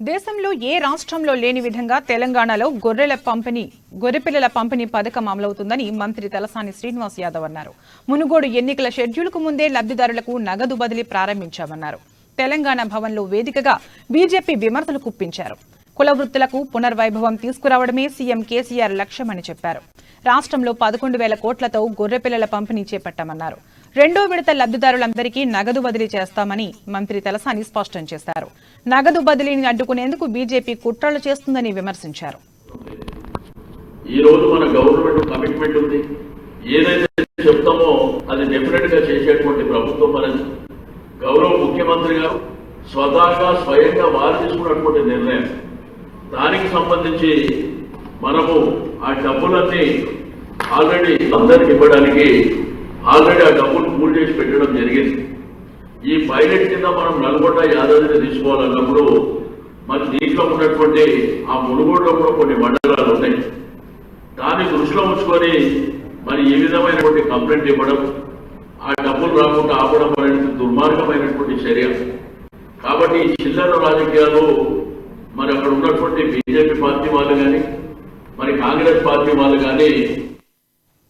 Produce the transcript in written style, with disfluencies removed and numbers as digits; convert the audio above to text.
దేశంలో ఏ రాష్ట్రంలో లేని విధంగా తెలంగాణలో గొర్రెపిల్లల పంపిణీ పథకం అమలవుతుందని మంత్రి తలసాని శ్రీనివాస్ యాదవ్ అన్నారు. మునుగోడు ఎన్నికల షెడ్యూల్కు ముందే లబ్ధిదారులకు నగదు బదిలీ ప్రారంభించామన్నారు. తెలంగాణ భవన్లో వేదికగా బీజేపీ విమర్శలు కుప్పించారు. కుల వృత్తులకు పునర్వైభవం తీసుకురావడమే సీఎం కేసీఆర్ లక్ష్యమని చెప్పారు. రాష్ట్రంలో 11,000 కోట్లతో గొర్రెపిల్లల పంపిణీ చేపట్టామన్నారు. రెండో విడత లబ్ధిదారులందరికీ నగదు బదిలీ చేస్తామని మంత్రి తలసాని స్పష్టం చేశారు. నగదు బదిలీని అడ్డుకునేందుకు బీజేపీ కుట్రలు చేస్తుందని విమర్శించారు. ఈ రోజు మన గవర్నమెంట్ కమిట్మెంట్ ఉంది. ఏదైతే చెప్తామో అది డెఫినెట్ గా చేసేటువంటి ప్రభుత్వం మనది. గౌరవ ముఖ్యమంత్రి గారు స్వయంగా వారు తీసుకున్నటువంటి నిర్ణయం. దానికి సంబంధించి మనము ఆ డబ్బులన్నీ ఆల్రెడీ అందరికి ఇవ్వడానికి ఆల్రెడీ ఆ డబ్బులు పూల్ చేసి పెట్టడం జరిగింది. ఈ పైలట్ కింద మనం నల్గొండ యాదాద్రి తీసుకోవాలన్నప్పుడు మరి దీంట్లో ఉన్నటువంటి ఆ మునుగోడులో కూడా కొన్ని మండలాలు ఉన్నాయి. దాన్ని దృష్టిలో ఉంచుకొని మరి ఈ విధమైనటువంటి కంప్లైంట్ ఇవ్వడం, ఆ డబ్బులు రాకుండా ఆపడం అనేది దుర్మార్గమైనటువంటి చర్య. కాబట్టి ఈ చిల్లర రాజకీయాలు మరి అక్కడ ఉన్నటువంటి బీజేపీ పార్టీ వాళ్ళు కానీ మరి కాంగ్రెస్ పార్టీ వాళ్ళు కానీ